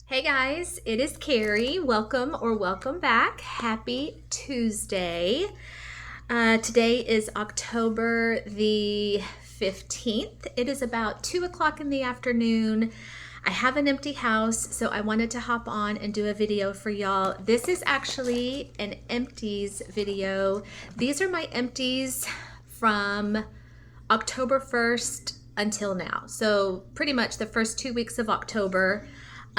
Hey guys, it is Kerri. Welcome or welcome back. Happy Tuesday. Today is October the 15th. It is about 2 o'clock in the afternoon. I have an empty house, so I wanted to hop on and do a video for y'all. This is actually an empties video. These are my empties from October 1st until now. So pretty much the first 2 weeks of October.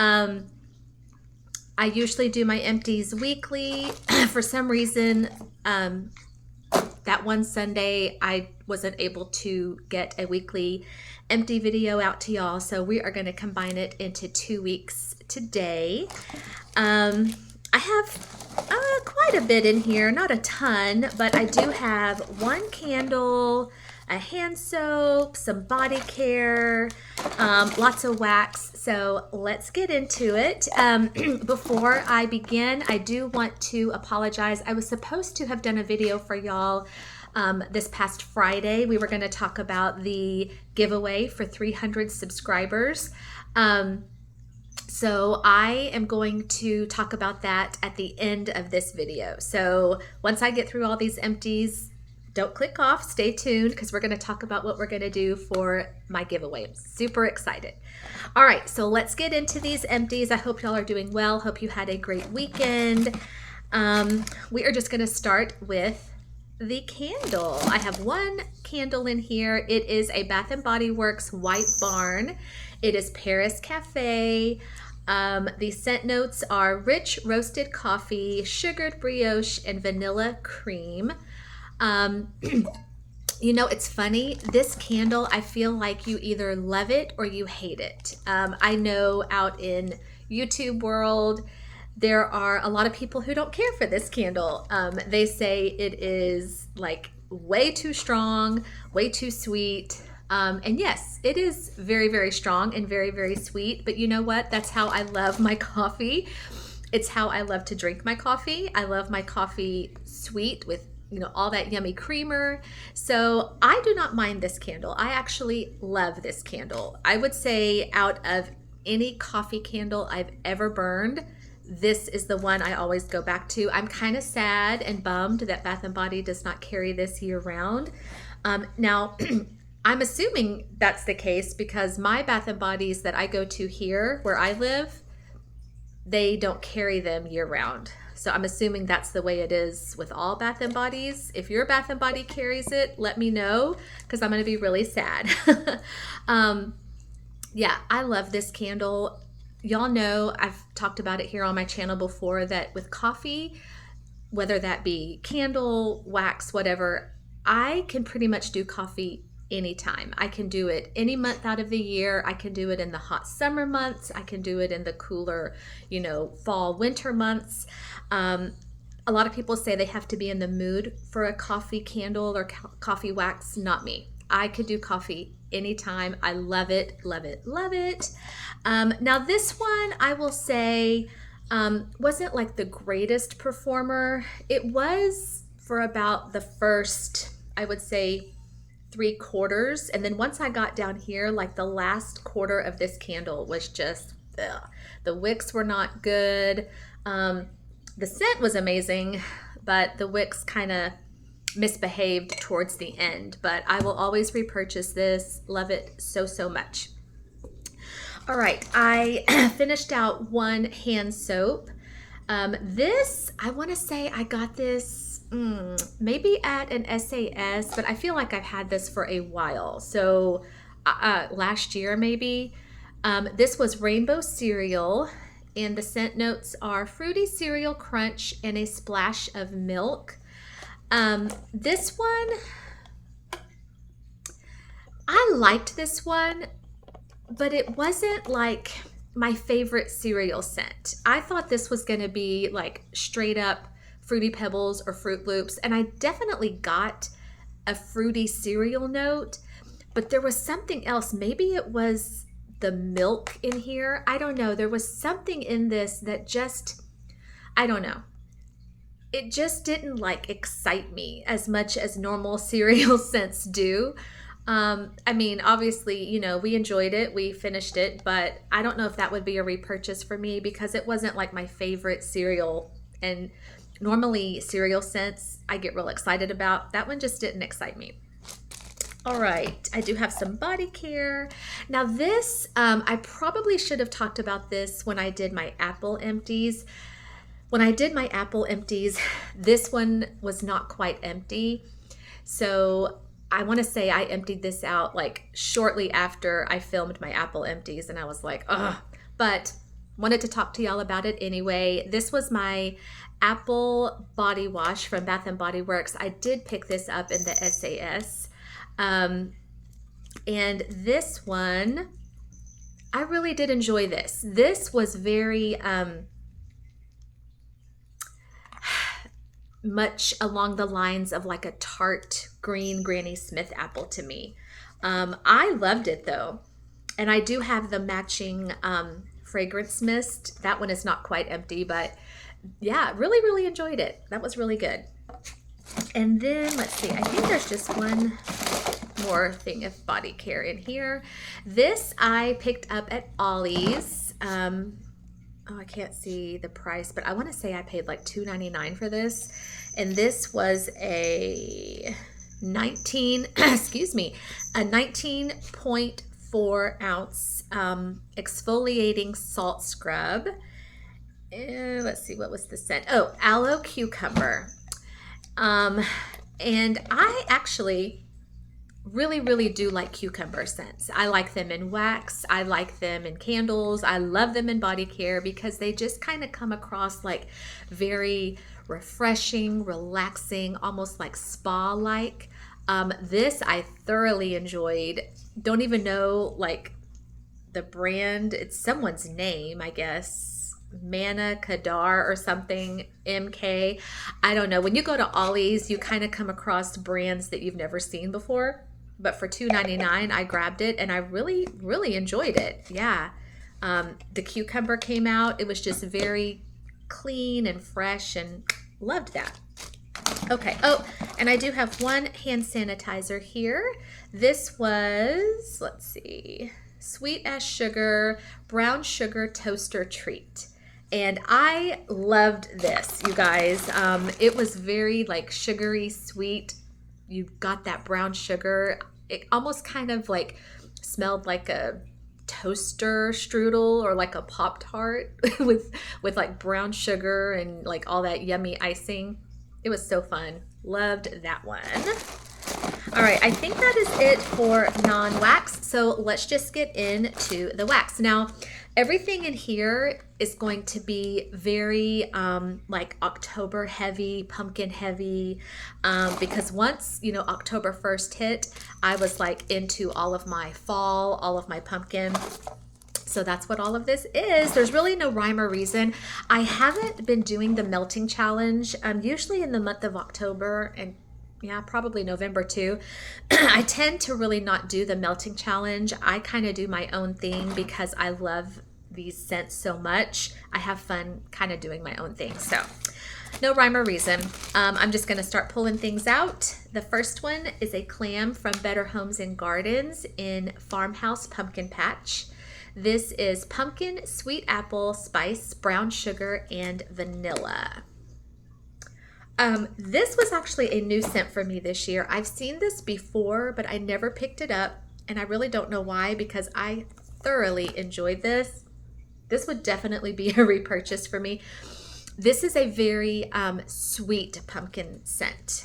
I usually do my empties weekly. For some reason, that one Sunday, I wasn't able to get a weekly empty video out to y'all. So we are going to combine it into 2 weeks today. I have quite a bit in here, not a ton, but I do have one candle, a hand soap, some body care, lots of wax. So let's get into it. Before I begin, I do want to apologize. I was supposed to have done a video for y'all this past Friday. We were going to talk about the giveaway for 300 subscribers. So I am going to talk about that at the end of this video. So once I get through all these empties, don't click off, stay tuned, because we're going to talk about what we're going to do for my giveaway. I'm super excited. All right, so let's get into these empties. I hope y'all are doing well. Hope you had a great weekend. We are just going to start with the candle. I have one candle in here. It is a Bath & Body Works White Barn. It is Paris Cafe. The scent notes are rich roasted coffee, sugared brioche, and vanilla cream. You know, it's funny. This candle, I feel like you either love it or you hate it. I know out in YouTube world, there are a lot of people who don't care for this candle. They say it is like way too strong, way too sweet. And yes, it is very, very strong and very, very sweet. But you know what? That's how I love my coffee. It's how I love to drink my coffee. I love my coffee sweet with, you know, all that yummy creamer. So I do not mind this candle. I actually love this candle. I would say out of any coffee candle I've ever burned, this is the one I always go back to. I'm kind of sad and bummed that Bath & Body does not carry this year round. Now, I'm assuming that's the case because my Bath & Bodies that I go to here where I live, they don't carry them year round. So I'm assuming that's the way it is with all Bath & Bodies. If your Bath & Body carries it, let me know because I'm going to be really sad. Yeah, I love this candle. Y'all know I've talked about it here on my channel before that with coffee, whether that be candle, wax, whatever, I can pretty much do coffee anytime. I can do it any month out of the year. I can do it in the hot summer months. I can do it in the cooler, you know, fall, winter months. A lot of people say they have to be in the mood for a coffee candle or coffee wax. Not me. I could do coffee anytime. I love it, love it, love it. Now this one, I will say, wasn't like the greatest performer. It was for about the first, I would say, 3/4. And then once I got down here, like the last quarter of this candle was just, ugh. The wicks were not good. The scent was amazing, but the wicks kind of misbehaved towards the end. But I will always repurchase this. Love it so, so much. All right, I finished out one hand soap. This, I want to say I got this maybe at an SAS, but I feel like I've had this for a while. So last year maybe. This was Rainbow Cereal, and the scent notes are fruity cereal crunch and a splash of milk. This one, I liked this one, but it wasn't like my favorite cereal scent. I thought this was going to be like straight up Fruity Pebbles or Fruit Loops, and I definitely got a fruity cereal note, but there was something else. Maybe it was the milk in here. I don't know. There was something in this that just, I don't know. It just didn't like excite me as much as normal cereal scents do. I mean, obviously, you know, we enjoyed it, we finished it, but I don't know if that would be a repurchase for me because it wasn't like my favorite cereal. And normally, cereal scents I get real excited about. That one just didn't excite me. All right, I do have some body care. Now, this, I probably should have talked about this when I did my apple empties. When I did my apple empties, this one was not quite empty. So I want to say I emptied this out like shortly after I filmed my apple empties, and I was like, ugh. But wanted to talk to y'all about it anyway. This was my apple body wash from Bath and Body Works. I did pick this up in the SAS. And this one, I really did enjoy this. This was very much along the lines of like a tart green Granny Smith apple to me. I loved it though. And I do have the matching fragrance mist. That one is not quite empty, but yeah, really, really enjoyed it. That was really good. And then let's see, I think there's just one more thing of body care in here. This I picked up at Ollie's. Oh, I can't see the price, but I want to say I paid like $2.99 for this. And this was a 19, excuse me, a 19.4 ounce exfoliating salt scrub. Let's see, what was the scent? Oh, aloe cucumber. And I actually really, really do like cucumber scents. I like them in wax. I like them in candles. I love them in body care because they just kind of come across like very refreshing, relaxing, almost like spa-like. This I thoroughly enjoyed. Don't even know like the brand. It's someone's name, I guess. Mana Kadar or something, MK. I don't know. When you go to Ollie's, you kind of come across brands that you've never seen before. But for $2.99, I grabbed it and I really, really enjoyed it. Yeah. The cucumber came out. It was just very clean and fresh and loved that. Okay. Oh, and I do have one hand sanitizer here. This was, let's see, Sweet as Sugar, Brown Sugar Toaster Treat. And I loved this, you guys. It was very like sugary sweet. You got that brown sugar. It almost kind of like smelled like a toaster strudel or like a Pop-Tart with like brown sugar and like all that yummy icing. It was so fun. Loved that one. All right, I think that is it for non-wax. So let's just get into the wax. Now, everything in here is going to be very like October heavy, pumpkin heavy, because once, you know, October 1st hit, I was like into all of my fall, all of my pumpkin. So that's what all of this is. There's really no rhyme or reason. I haven't been doing the melting challenge. Usually in the month of October and yeah, probably November too. I tend to really not do the melting challenge. I kind of do my own thing because I love these scents so much. I have fun kind of doing my own thing. So no rhyme or reason. I'm just going to start pulling things out. The first one is a clam from Better Homes and Gardens in Farmhouse Pumpkin Patch. This is pumpkin, sweet apple, spice, brown sugar, and vanilla. This was actually a new scent for me this year. I've seen this before, but I never picked it up, and I really don't know why because I thoroughly enjoyed this. This would definitely be a repurchase for me. This is a very sweet pumpkin scent.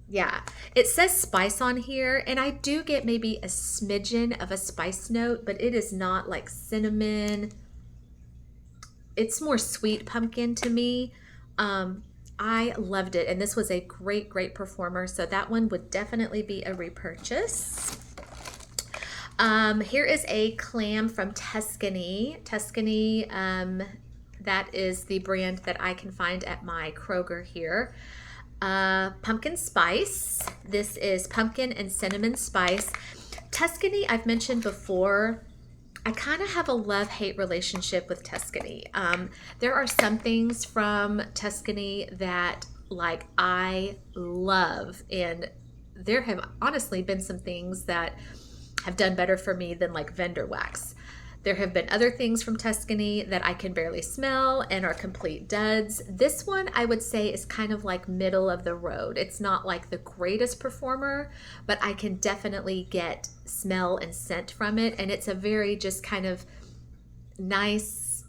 Yeah, it says spice on here, and I do get maybe a smidgen of a spice note, but it is not like cinnamon. It's more sweet pumpkin to me. I loved it, and this was a great, great performer, so that one would definitely be a repurchase. Here is a clam from Tuscany. Tuscany, that is the brand that I can find at my Kroger here. Pumpkin spice. This is pumpkin and cinnamon spice. Tuscany, I've mentioned before, I kind of have a love-hate relationship with Tuscany. There are some things from Tuscany that like I love, and there have honestly been some things that have done better for me than like vendor wax. There have been other things from Tuscany that I can barely smell and are complete duds. This one I would say is kind of like middle of the road. It's not like the greatest performer, but I can definitely get smell and scent from it. And it's a very just kind of nice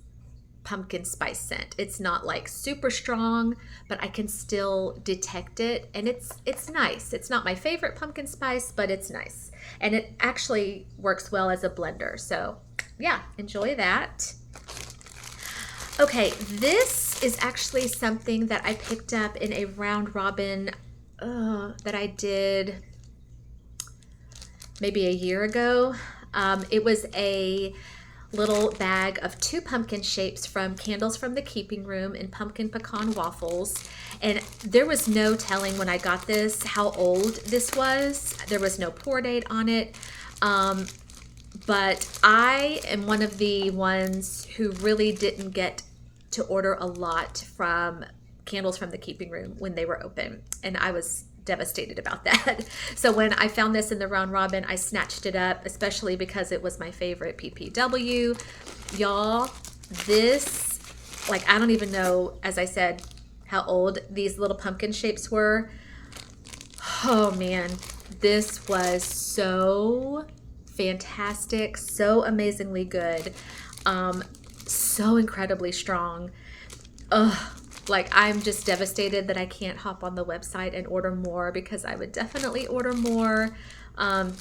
pumpkin spice scent. It's not like super strong, but I can still detect it, and it's nice. It's not my favorite pumpkin spice, but it's nice. And it actually works well as a blender. So yeah, enjoy that. Okay, this is actually something that I picked up in a round robin that I did maybe a year ago. It was a little bag of 2 pumpkin shapes from Candles from the Keeping Room and pumpkin pecan waffles. And there was no telling when I got this how old this was. There was no pour date on it. But I am one of the ones who really didn't get to order a lot from Candles from the Keeping Room when they were open. And I was devastated about that. So when I found this in the round robin, I snatched it up, especially because it was my favorite PPW. Y'all, this, like, I don't even know, as I said, how old these little pumpkin shapes were. Oh man, this was so fantastic, so amazingly good, so incredibly strong. Ugh. Like, I'm just devastated that I can't hop on the website and order more, because I would definitely order more.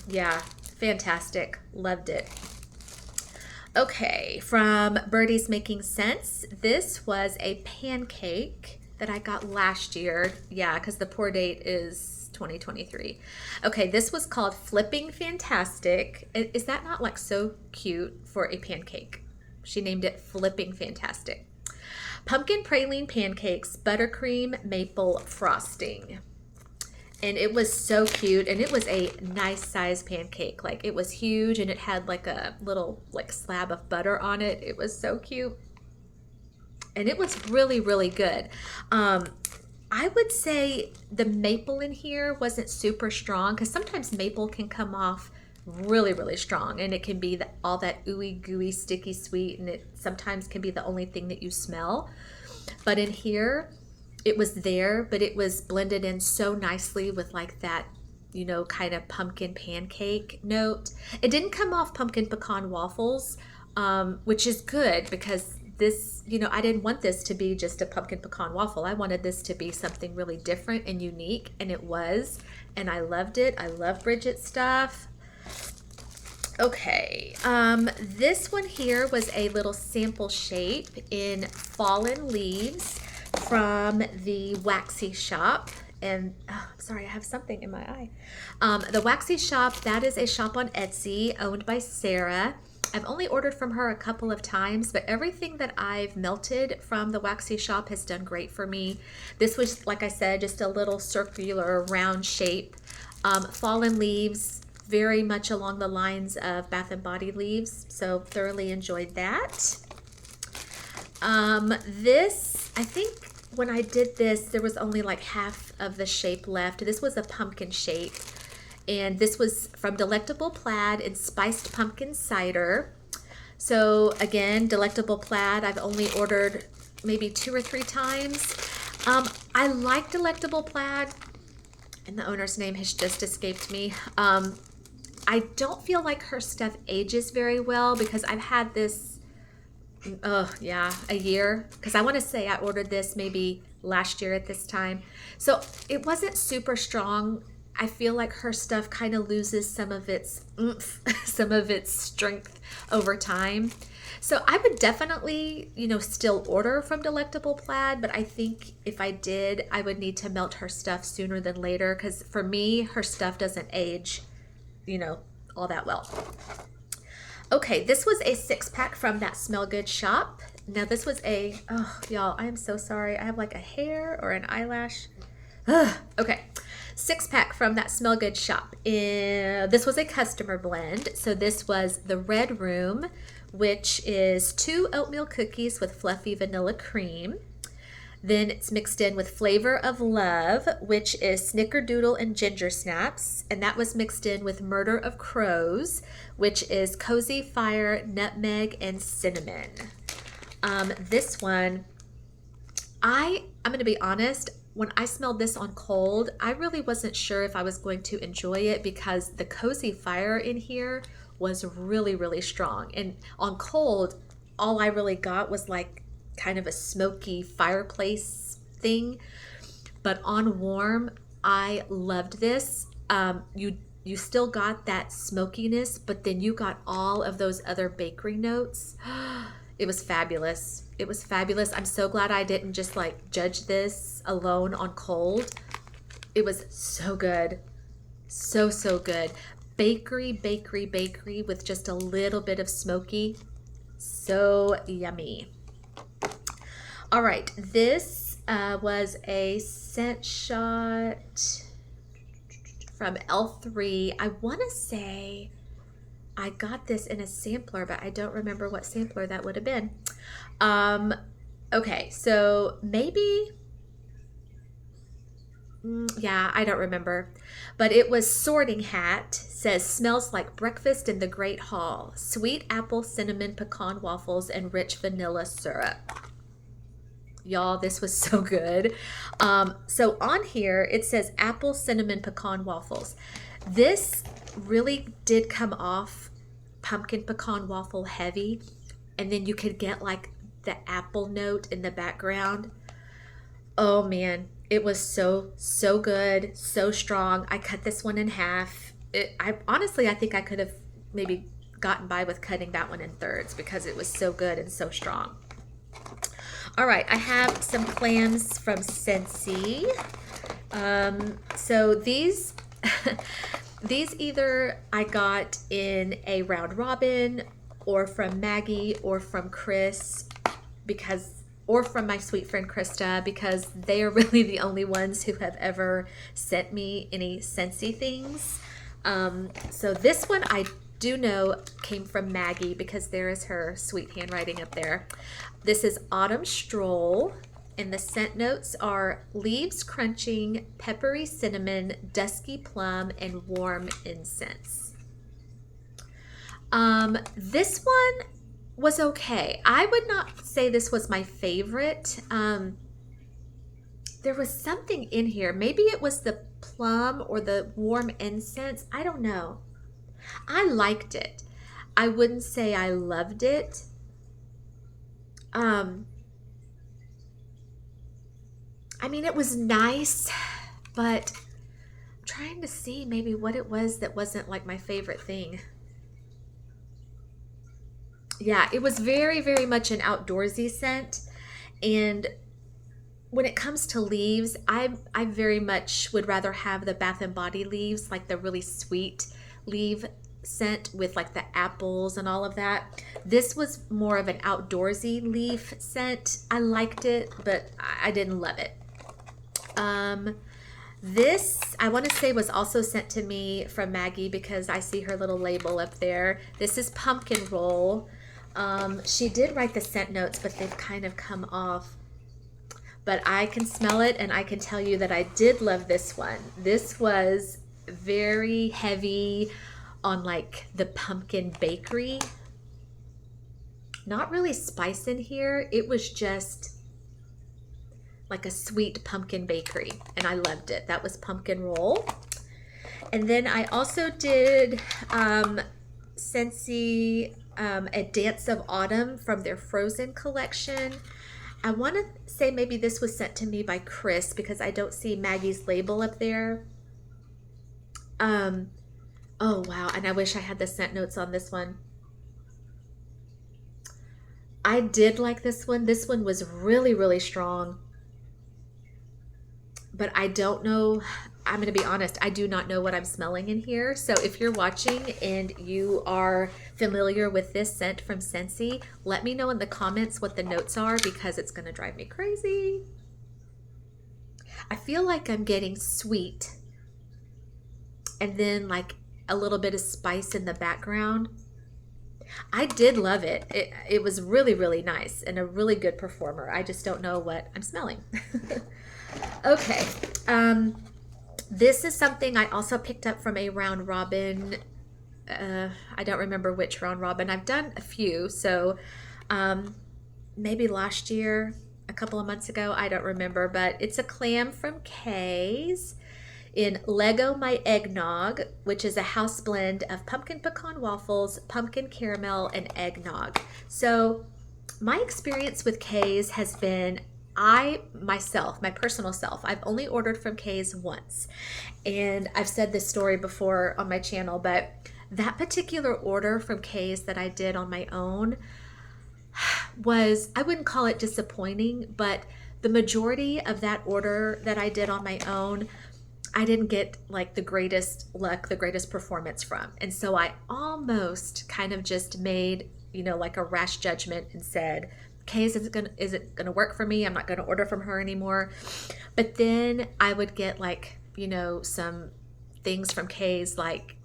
Yeah, fantastic. Loved it. Okay, from Birdie's Making Sense, this was a pancake that I got last year. Yeah, because the pour date is 2023. Okay, this was called Flipping Fantastic. Is that not like so cute for a pancake? She named it Flipping Fantastic. Pumpkin praline pancakes, buttercream, maple frosting. And it was so cute, and it was a nice size pancake. Like, it was huge, and it had like a little like slab of butter on it. It was so cute. And it was really, really good. I would say the maple in here wasn't super strong, because sometimes maple can come off really, really strong, and it can be all that ooey gooey sticky sweet, and it sometimes can be the only thing that you smell. But in here it was there, but it was blended in so nicely with like that, you know, kind of pumpkin pancake note. It didn't come off pumpkin pecan waffles, which is good, because this, you know, I didn't want this to be just a pumpkin pecan waffle. I wanted this to be something really different and unique, and it was, and I loved it. I love Bridget's stuff. Okay, this one here was a little sample shape in Fallen Leaves from the Waxy Shop. And I'm sorry, I have something in my eye. The Waxy Shop, that is a shop on Etsy owned by Sarah. I've only ordered from her a couple of times, but everything that I've melted from the Waxy Shop has done great for me. This was, like I said, just a little circular round shape. Fallen Leaves, very much along the lines of Bath and Body Leaves, so thoroughly enjoyed that. This, I think when I did this, there was only like half of the shape left. This was a pumpkin shape, and this was from Delectable Plaid and Spiced Pumpkin Cider. So again, Delectable Plaid, I've only ordered maybe 2 or 3 times. I like Delectable Plaid, and the owner's name has just escaped me. I don't feel like her stuff ages very well, because I've had this, a year. Because I want to say I ordered this maybe last year at this time. So it wasn't super strong. I feel like her stuff kind of loses some of its oomph, some of its strength over time. So I would definitely, you know, still order from Delectable Plaid, but I think if I did, I would need to melt her stuff sooner than later, because for me, her stuff doesn't age, you know, all that well. Okay, this was a 6-pack from That Smell Good shop. Now this was a, oh y'all, I am so sorry. I have like a hair or an eyelash. Okay, 6-pack from That Smell Good shop. This was a customer blend. So this was the Red Room, which is 2 oatmeal cookies with fluffy vanilla cream. Then it's mixed in with Flavor of Love, which is Snickerdoodle and Ginger Snaps. And that was mixed in with Murder of Crows, which is Cozy Fire, Nutmeg, and Cinnamon. This one, I'm going to be honest, when I smelled this on cold, I really wasn't sure if I was going to enjoy it because the Cozy Fire in here was really, really strong. And on cold, all I really got was like kind of a smoky fireplace thing. But on warm, I loved this. You still got that smokiness, but then you got all of those other bakery notes. It was fabulous. It was fabulous. I'm so glad I didn't just like judge this alone on cold. It was so good. So, so good. Bakery, bakery, bakery with just a little bit of smoky. So yummy. All right, this was a scent shot from L3. I want to say I got this in a sampler, but I don't remember what sampler that would have been. Okay, so maybe, yeah, I don't remember. But it was Sorting Hat, says smells like breakfast in the Great Hall. Sweet apple, cinnamon, pecan waffles, and rich vanilla syrup. Y'all, this was so good. So on here, it says apple, cinnamon, pecan waffles. This really did come off pumpkin pecan waffle heavy, and then you could get like the apple note in the background. Oh man, it was so good, so strong. I cut this one in half. I honestly, I think I could have maybe gotten by with cutting that one in thirds because it was so good and so strong. All right, I have some clams from Scentsy. So these these either I got in a round robin or from Maggie or from Chris or from my sweet friend Krista, because they are really the only ones who have ever sent me any Scentsy things. So this one I do know came from Maggie because there is her sweet handwriting up there. This is Autumn Stroll, and the scent notes are leaves crunching, peppery cinnamon, dusky plum, and warm incense. This one was okay. I would not say this was my favorite. There was something in here. Maybe it was the plum or the warm incense. I don't know. I liked it. I wouldn't say I loved it. I mean, it was nice, but I'm trying to see maybe what it was that wasn't like my favorite thing. Yeah, it was very, very much an outdoorsy scent. And when it comes to leaves, I very much would rather have the Bath and Body leaves, like the really sweet leaf scent with like the apples and all of that. This was more of an outdoorsy leaf scent. I liked it, but I didn't love it. This I want to say was also sent to me from Maggie because I see her little label up there. This is Pumpkin Roll. She did write the scent notes, but they've kind of come off. But I can smell it, and I can tell you that I did love this one. This was very heavy on like the pumpkin bakery. Not really spice in here. It was just like a sweet pumpkin bakery, and I loved it. That was Pumpkin Roll. And then I also did Scentsy A Dance of Autumn from their Frozen collection. I want to say maybe this was sent to me by Chris because I don't see Maggie's label up there. Oh wow, and I wish I had the scent notes on this one. I did like this one. This one was really, really strong. But I don't know, I'm going to be honest, I do not know what I'm smelling in here. So if you're watching and you are familiar with this scent from Scentsy, let me know in the comments what the notes are because it's going to drive me crazy. I feel like I'm getting sweet and then like a little bit of spice in the background. I did love it. It was really, really nice and a really good performer. I just don't know what I'm smelling. Okay. This is something I also picked up from a round robin. I don't remember which round robin. I've done a few. So um, maybe last year, a couple of months ago. I don't remember. But it's a clam from Kay's in Lego My Eggnog, which is a house blend of pumpkin pecan waffles, pumpkin caramel, and eggnog. So my experience with Kay's has been my personal self, I've only ordered from Kay's once. And I've said this story before on my channel, but that particular order from Kay's that I did on my own was, I wouldn't call it disappointing, but the majority of that order that I did on my own, I didn't get like the greatest luck, the greatest performance from. And so I almost kind of just made, like a rash judgment and said, okay, is it gonna work for me? I'm not gonna order from her anymore. But then I would get like, some things from Kay's, like,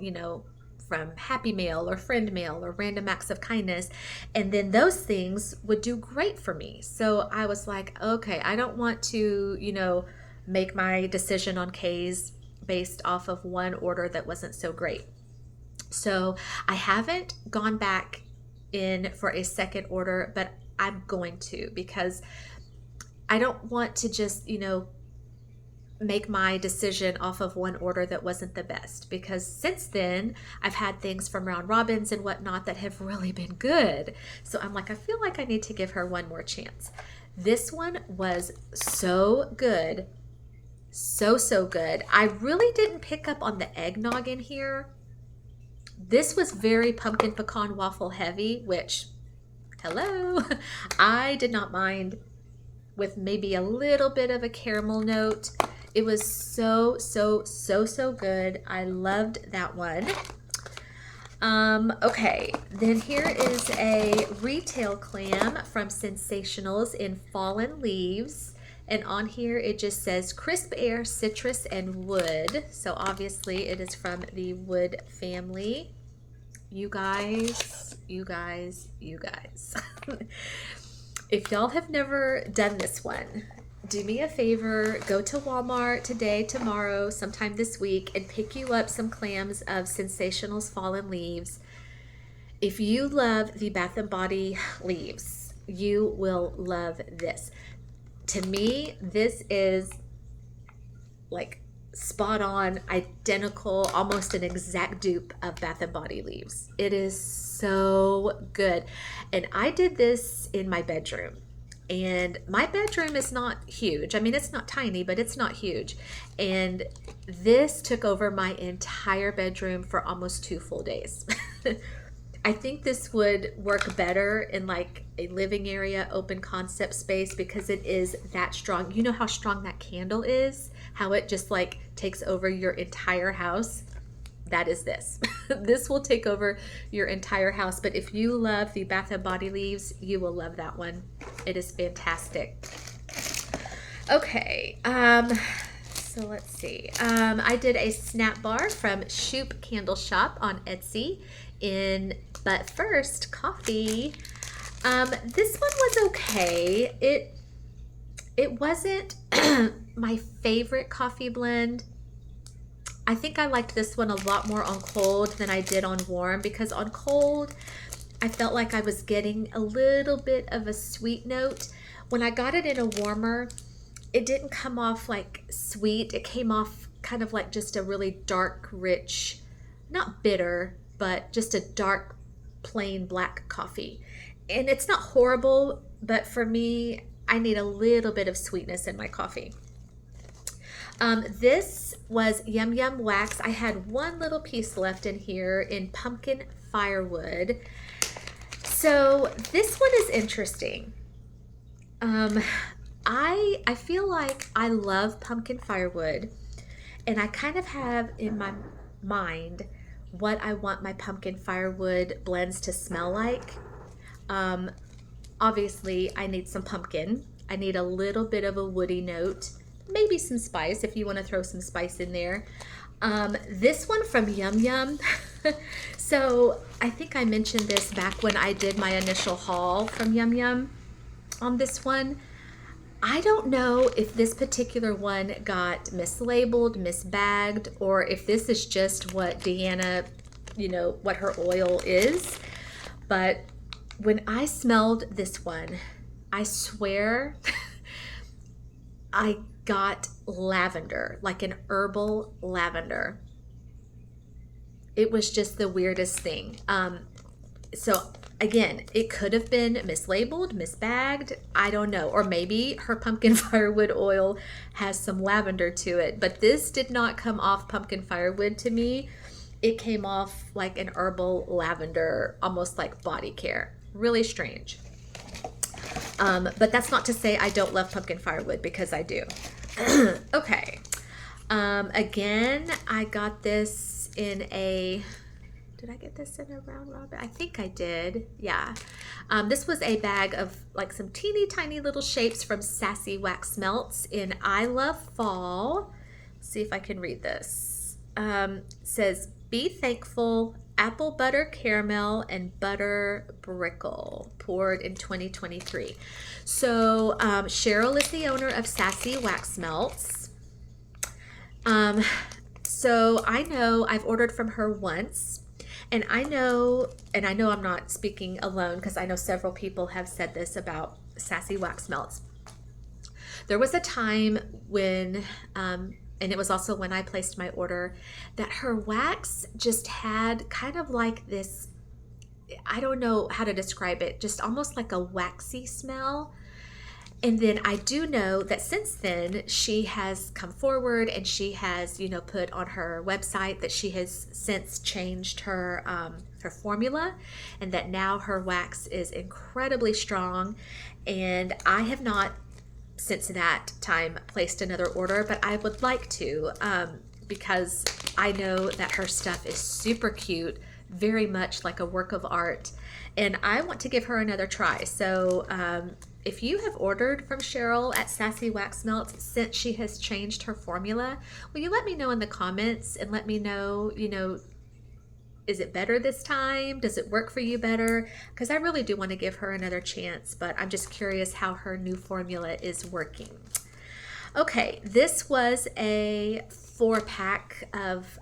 from Happy Mail or Friend Mail or Random Acts of Kindness. And then those things would do great for me. So I was like, okay, I don't want to, make my decision on Kay's based off of one order that wasn't so great. So I haven't gone back in for a second order, but I'm going to, because I don't want to just, make my decision off of one order that wasn't the best, because since then I've had things from round robins and whatnot that have really been good. So I'm like, I feel like I need to give her one more chance. This one was so good. So good. I really didn't pick up on the eggnog in here. This was very pumpkin pecan waffle heavy, which, hello, I did not mind, with maybe a little bit of a caramel note. It was so good. I loved that one. Okay, then here is a retail clam from Sensationals in Fallen Leaves. And on here it just says crisp air, citrus, and wood. So obviously it is from the wood family. You guys. If y'all have never done this one, do me a favor, go to Walmart today, tomorrow, sometime this week, and pick you up some clams of Sensationals Fallen Leaves. If you love the Bath & Body leaves, you will love this. To me, this is like spot on, identical, almost an exact dupe of Bath & Body leaves. It is so good. And I did this in my bedroom. And my bedroom is not huge. I mean, it's not tiny, but it's not huge. And this took over my entire bedroom for almost 2 full days. I think this would work better in like a living area, open concept space, because it is that strong. You know how strong that candle is? How it just like takes over your entire house? That is this. This will take over your entire house. But if you love the Bath & Body leaves, you will love that one. It is fantastic. Okay, so let's see. I did a snap bar from Shoop Candle Shop on Etsy in But First Coffee. This one was okay. It wasn't my favorite coffee blend. I think I liked this one a lot more on cold than I did on warm, because on cold, I felt like I was getting a little bit of a sweet note. When I got it in a warmer, it didn't come off like sweet. It came off kind of like just a really dark, rich, not bitter, but just a dark, plain black coffee. And it's not horrible, but for me, I need a little bit of sweetness in my coffee. This was Yum Yum Wax. I had one little piece left in here in Pumpkin Firewood. So this one is interesting. I feel like I love Pumpkin Firewood, and I kind of have in my mind what I want my Pumpkin Firewood blends to smell like. Obviously, I need some pumpkin. I need a little bit of a woody note. Maybe some spice if you want to throw some spice in there. This one from Yum Yum, So I think I mentioned this back when I did my initial haul from Yum Yum on this one. I don't know if this particular one got mislabeled, misbagged, or if this is just what Deanna, what her oil is. But when I smelled this one, I swear I got lavender, like an herbal lavender. It was just the weirdest thing. So again, it could have been mislabeled, misbagged. I don't know. Or maybe her pumpkin firewood oil has some lavender to it. But this did not come off pumpkin firewood to me. It came off like an herbal lavender, almost like body care. Really strange. But that's not to say I don't love pumpkin firewood, because I do. Okay. Again, I got this in a... Did I get this in a round robin? I think I did. Yeah. This was a bag of like some teeny tiny little shapes from Sassy Wax Melts in I Love Fall. Let's see if I can read this. Says, be thankful, apple butter caramel and butter brickle, poured in 2023. So Cheryl is the owner of Sassy Wax Melts. So I know I've ordered from her once. And I know I'm not speaking alone, because I know several people have said this about Sassy Wax Melts. There was a time when, and it was also when I placed my order, that her wax just had kind of like this, I don't know how to describe it, just almost like a waxy smell. And then I do know that since then she has come forward and she has, put on her website that she has since changed her formula, and that now her wax is incredibly strong. And I have not since that time placed another order, but I would like to, because I know that her stuff is super cute, very much like a work of art, and I want to give her another try. So if you have ordered from Cheryl at Sassy Wax Melts since she has changed her formula, will you let me know in the comments and let me know, is it better this time? Does it work for you better? Because I really do want to give her another chance, but I'm just curious how her new formula is working. Okay, this was a 4-pack of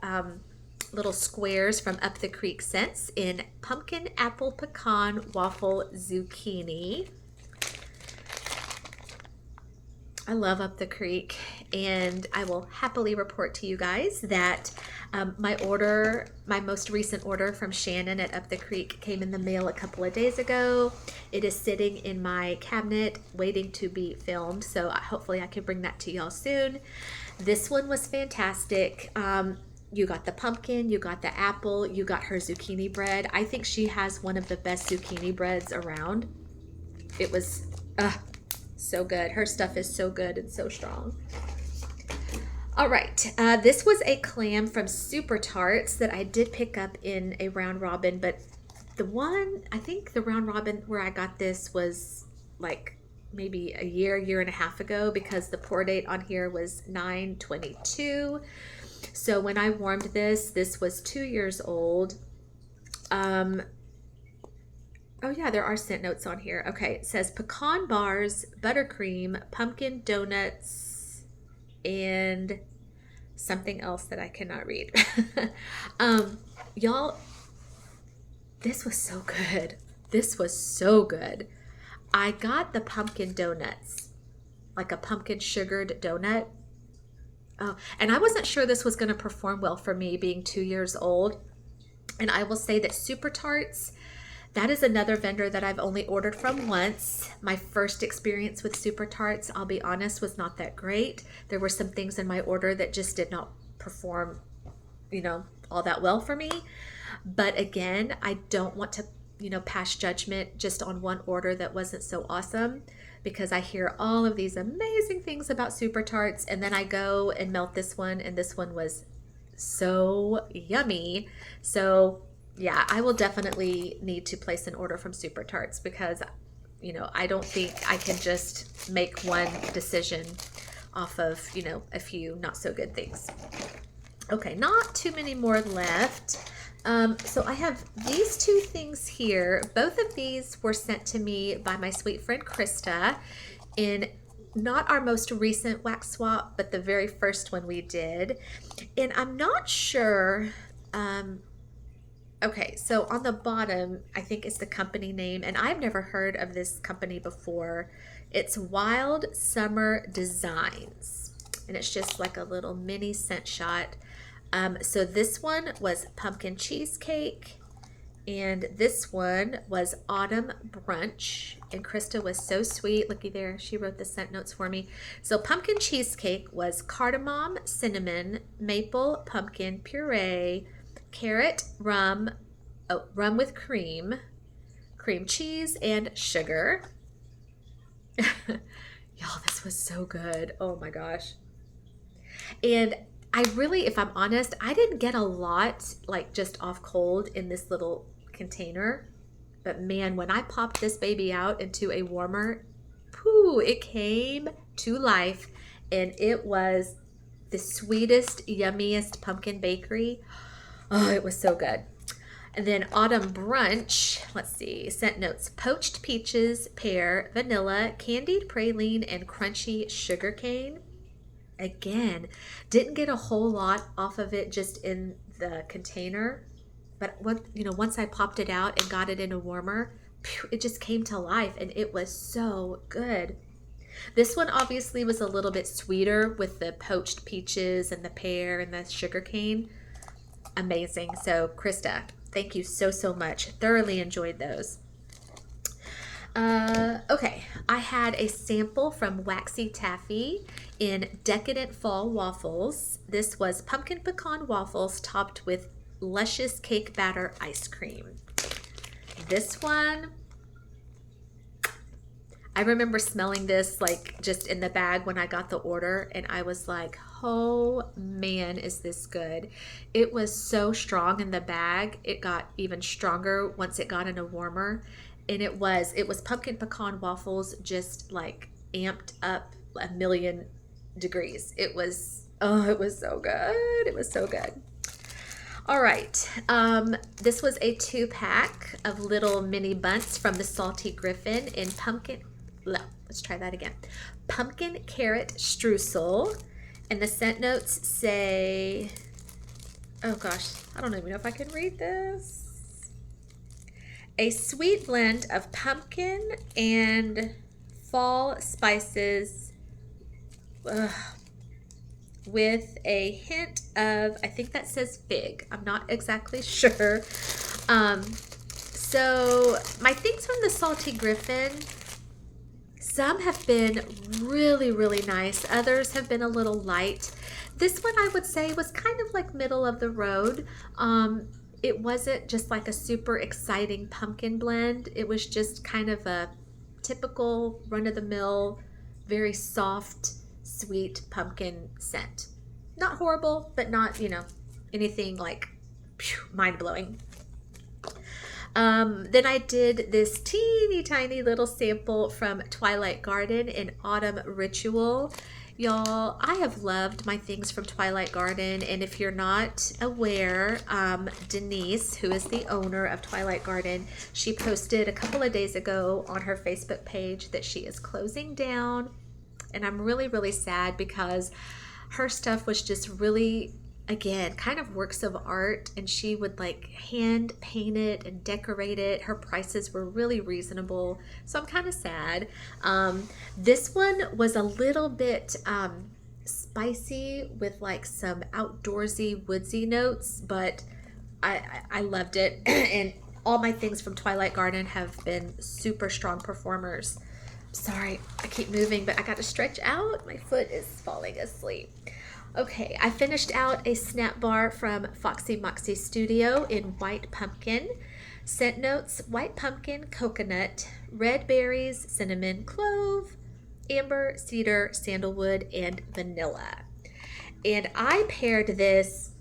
little squares from Up the Creek Scents in pumpkin, apple, pecan, waffle, zucchini. I love Up the Creek, and I will happily report to you guys that my most recent order from Shannon at Up the Creek came in the mail a couple of days ago. It is sitting in my cabinet waiting to be filmed, so hopefully I can bring that to y'all soon. This one was fantastic. You got the pumpkin, you got the apple, you got her zucchini bread. I think she has one of the best zucchini breads around. It was so good. Her stuff is so good and so strong. All right, this was a clam from Super Tarts that I did pick up in a round robin, but I think the round robin where I got this was like maybe a year and a half ago, because the pour date on here was 9/22. So when I warmed this was 2 years old. Oh yeah, there are scent notes on here. Okay, it says pecan bars, buttercream, pumpkin donuts, and something else that I cannot read. Y'all, this was so good. This was so good. I got the pumpkin donuts, like a pumpkin sugared donut. Oh, and I wasn't sure this was going to perform well for me being 2 years old. And I will say that Super Tarts, that is another vendor that I've only ordered from once. My first experience with Super Tarts, I'll be honest, was not that great. There were some things in my order that just did not perform, all that well for me. But again, I don't want to, pass judgment just on one order that wasn't so awesome, because I hear all of these amazing things about Super Tarts, and then I go and melt this one, and this one was so yummy. So yeah, I will definitely need to place an order from Super Tarts, because I don't think I can just make one decision off of a few not so good things. Okay, not too many more left. So I have these two things here. Both of these were sent to me by my sweet friend Krista in not our most recent wax swap, but the very first one we did. And I'm not sure. Um, okay, so on the bottom, I think it's the company name, and I've never heard of this company before. It's Wild Summer Designs, and it's just like a little mini scent shot. So this one was pumpkin cheesecake, and this one was autumn brunch. And Krista was so sweet. Looky there, she wrote the scent notes for me. So pumpkin cheesecake was cardamom, cinnamon, maple, pumpkin puree, carrot, rum, rum with cream, cream cheese, and sugar. Y'all, this was so good. Oh my gosh. And I really, if I'm honest, I didn't get a lot like just off cold in this little container. But man, when I popped this baby out into a warmer, pooh, it came to life. And it was the sweetest, yummiest pumpkin bakery. Oh, it was so good. And then autumn brunch, let's see, scent notes: poached peaches, pear, vanilla, candied praline, and crunchy sugar cane. Again, didn't get a whole lot off of it just in the container, but once I popped it out and got it in a warmer, it just came to life, and it was so good. This one obviously was a little bit sweeter with the poached peaches and the pear and the sugar cane. Amazing. So Krista, thank you so much. Thoroughly enjoyed those. Okay, I had a sample from Waxy Taffy in Decadent Fall Waffles. This was pumpkin pecan waffles topped with luscious cake batter ice cream. This one, I remember smelling this like just in the bag when I got the order, and I was like, oh man, is this good. It was so strong in the bag. It got even stronger once it got in a warmer, and it was pumpkin pecan waffles just like amped up 1,000,000 degrees. It was so good. It was so good. All right, this was a 2-pack of little mini bunts from the Salty Griffin in pumpkin. Let's try that again. Pumpkin carrot streusel. And the scent notes say, oh gosh, I don't even know if I can read this. A sweet blend of pumpkin and fall spices with a hint of, I think that says fig. I'm not exactly sure. So my things from the Salty Griffin, some have been really nice. Others have been a little light. This one I would say was kind of like middle of the road. It wasn't just like a super exciting pumpkin blend. It was just kind of a typical run-of-the-mill, very soft, sweet pumpkin scent. Not horrible, but not, anything like mind-blowing. Then I did this teeny tiny little sample from Twilight Garden in Autumn Ritual. Y'all, I have loved my things from Twilight Garden, and if you're not aware, Denise, who is the owner of Twilight Garden, she posted a couple of days ago on her Facebook page that she is closing down, and I'm really sad because her stuff was just really, again, kind of works of art, and she would like hand paint it and decorate it. Her prices were really reasonable, so I'm kind of sad. This one was a little bit spicy with like some outdoorsy, woodsy notes, but I loved it. And all my things from Twilight Garden have been super strong performers. Sorry, I keep moving, but I got to stretch out. My foot is falling asleep. Okay, I finished out a snap bar from Foxy Moxie Studio in White Pumpkin. Scent notes: white pumpkin, coconut, red berries, cinnamon, clove, amber, cedar, sandalwood, and vanilla. And I paired this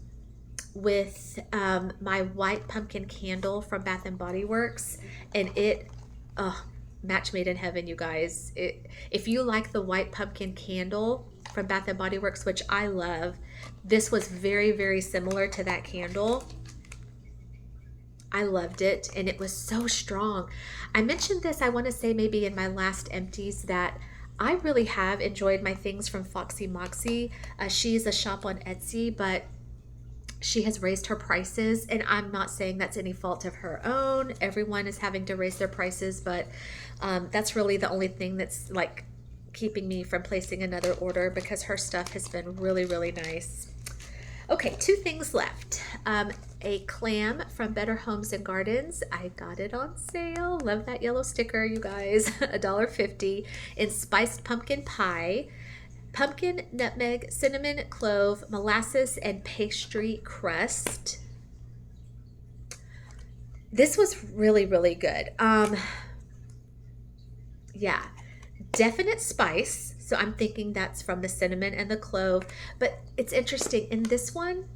with my white pumpkin candle from Bath and Body Works, and it, match made in heaven, you guys. If you like the white pumpkin candle from Bath and Body Works, which I love, this was very similar to that candle. I loved it, and it was so strong. I mentioned this, I want to say maybe in my last empties, that I really have enjoyed my things from Foxy Moxie. She's a shop on Etsy, but she has raised her prices, and I'm not saying that's any fault of her own. Everyone is having to raise their prices, but that's really the only thing that's like keeping me from placing another order, because her stuff has been really, really nice. Okay, two things left. A clam from Better Homes and Gardens. I got it on sale. Love that yellow sticker, you guys. $1.50 in spiced pumpkin pie. Pumpkin, nutmeg, cinnamon, clove, molasses, and pastry crust. This was really, really good. Yeah, definite spice. So I'm thinking that's from the cinnamon and the clove. But it's interesting. In this one,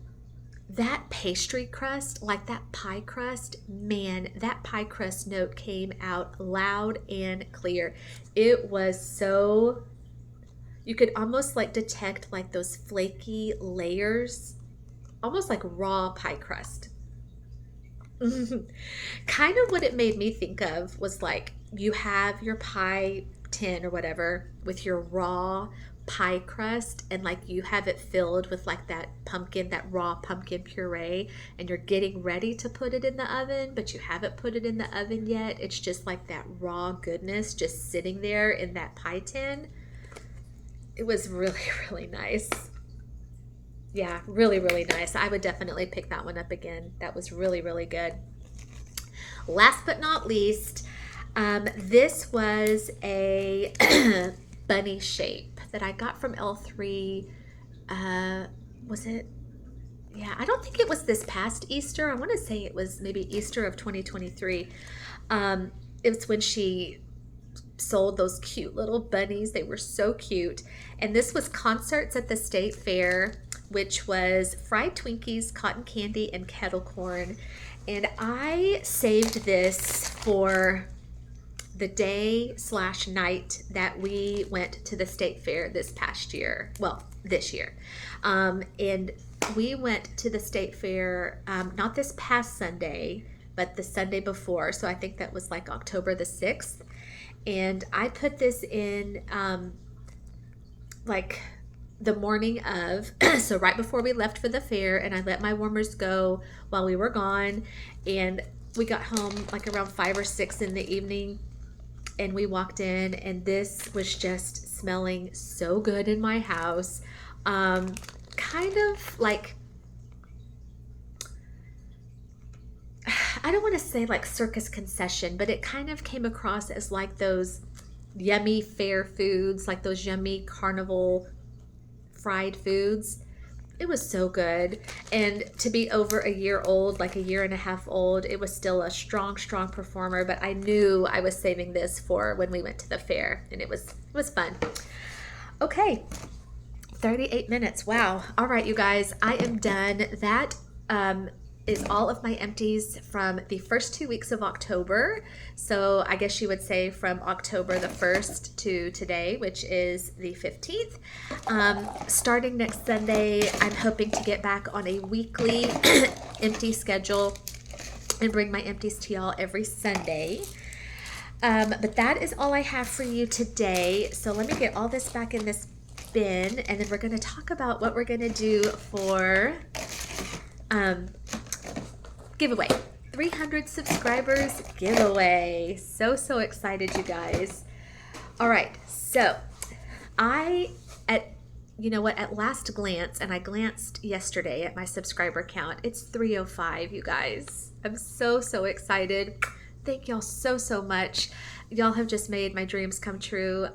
that pastry crust, like that pie crust, man, that pie crust note came out loud and clear. It was so... You could almost like detect like those flaky layers, almost like raw pie crust. Kind of what it made me think of was like you have your pie tin or whatever with your raw pie crust, and like you have it filled with like that pumpkin, that raw pumpkin puree, and you're getting ready to put it in the oven, but you haven't put it in the oven yet. It's just like that raw goodness just sitting there in that pie tin. It was really, really nice. Yeah, really, really nice. I would definitely pick that one up again. That was really, really good. Last but not least, this was a bunny shape that I got from L3. Was it? Yeah, I don't think it was this past Easter. I want to say it was maybe Easter of 2023. It was when she sold those cute little bunnies. They were so cute. And this was concerts at the state fair, which was fried Twinkies, cotton candy, and kettle corn. And I saved this for the day/night that we went to the state fair this past year. Well, this year. And we went to the state fair, not this past Sunday, but the Sunday before. So I think that was like October the 6th. And I put this in like the morning of, so right before we left for the fair, and I let my warmers go while we were gone. And we got home like around 5 or 6 in the evening, and we walked in, and this was just smelling so good in my house. Kind of like, I don't want to say like circus concession, but it kind of came across as like those yummy fair foods, like those yummy carnival fried foods. It was so good. And to be over a year old, like a year and a half old, it was still a strong, strong performer. But I knew I was saving this for when we went to the fair, and it was fun. Okay, 38 minutes. Wow. All right, you guys, I am done. That is all of my empties from the first 2 weeks of October. So I guess you would say from October the 1st to today, which is the 15th. Starting next Sunday, I'm hoping to get back on a weekly empty schedule and bring my empties to y'all every Sunday. But that is all I have for you today. So let me get all this back in this bin, and then we're going to talk about what we're going to do for giveaway. 300 subscribers giveaway. So excited, you guys. All right, so you know what, at last glance, and I glanced yesterday at my subscriber count, it's 305, you guys. I'm so excited. Thank y'all so much. Y'all have just made my dreams come true.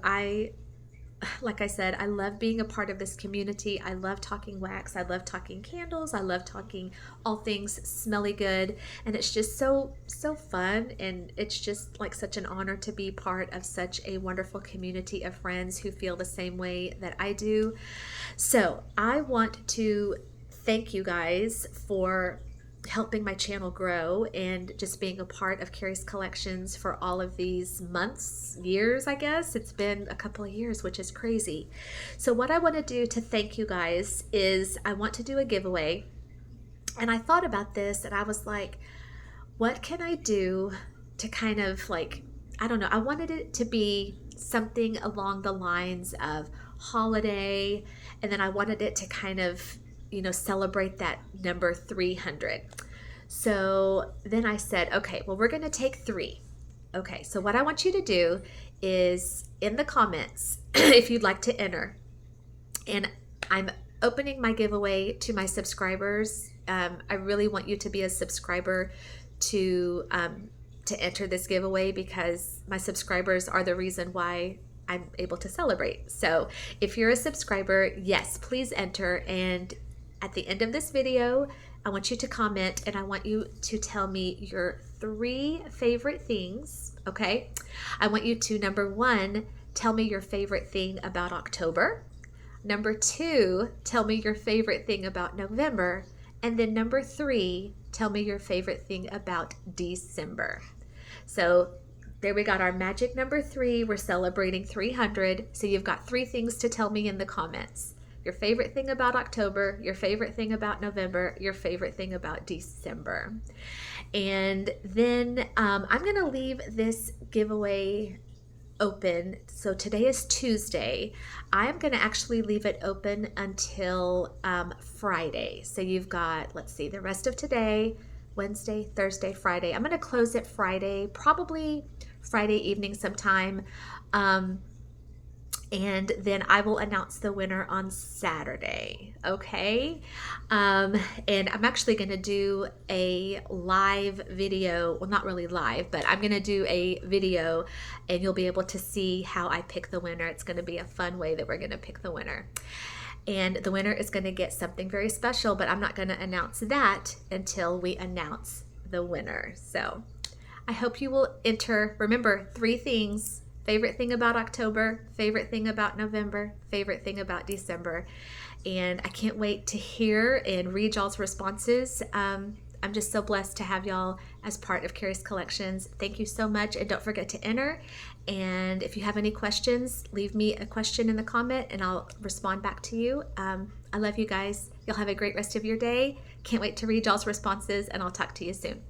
Like I said, I love being a part of this community. I love talking wax. I love talking candles. I love talking all things smelly good. And it's just so fun. And it's just like such an honor to be part of such a wonderful community of friends who feel the same way that I do. So I want to thank you guys for helping my channel grow and just being a part of Kerri's Collections for all of these months, years, I guess. It's been a couple of years, which is crazy. So what I want to do to thank you guys is I want to do a giveaway. And I thought about this, and I was like, what can I do to kind of like, I don't know, I wanted it to be something along the lines of holiday, and then I wanted it to kind of, celebrate that number 300. So then I said, okay, well, we're going to take three. Okay, so what I want you to do is in the comments, if you'd like to enter, and I'm opening my giveaway to my subscribers. I really want you to be a subscriber to enter this giveaway, because my subscribers are the reason why I'm able to celebrate. So if you're a subscriber, yes, please enter. And at the end of this video, I want you to comment, and I want you to tell me your 3 favorite things, okay? I want you to, number 1, tell me your favorite thing about October. Number 2, tell me your favorite thing about November. And then number 3, tell me your favorite thing about December. So there we got our magic number 3. We're celebrating 300. So you've got 3 things to tell me in the comments. Your favorite thing about October, your favorite thing about November, your favorite thing about December. And then I'm going to leave this giveaway open. So today is Tuesday. I'm going to actually leave it open until Friday. So you've got, let's see, the rest of today, Wednesday, Thursday, Friday. I'm going to close it Friday, probably Friday evening sometime. And then I will announce the winner on Saturday, okay? And I'm actually going to do a live video. Well, not really live, but I'm going to do a video, and you'll be able to see how I pick the winner. It's going to be a fun way that we're going to pick the winner. And the winner is going to get something very special, but I'm not going to announce that until we announce the winner. So I hope you will enter. Remember, 3 things. Favorite thing about October, favorite thing about November, favorite thing about December. And I can't wait to hear and read y'all's responses. I'm just so blessed to have y'all as part of Kerri's Collections. Thank you so much, and don't forget to enter. And if you have any questions, leave me a question in the comment and I'll respond back to you. I love you guys. Y'all have a great rest of your day. Can't wait to read y'all's responses, and I'll talk to you soon.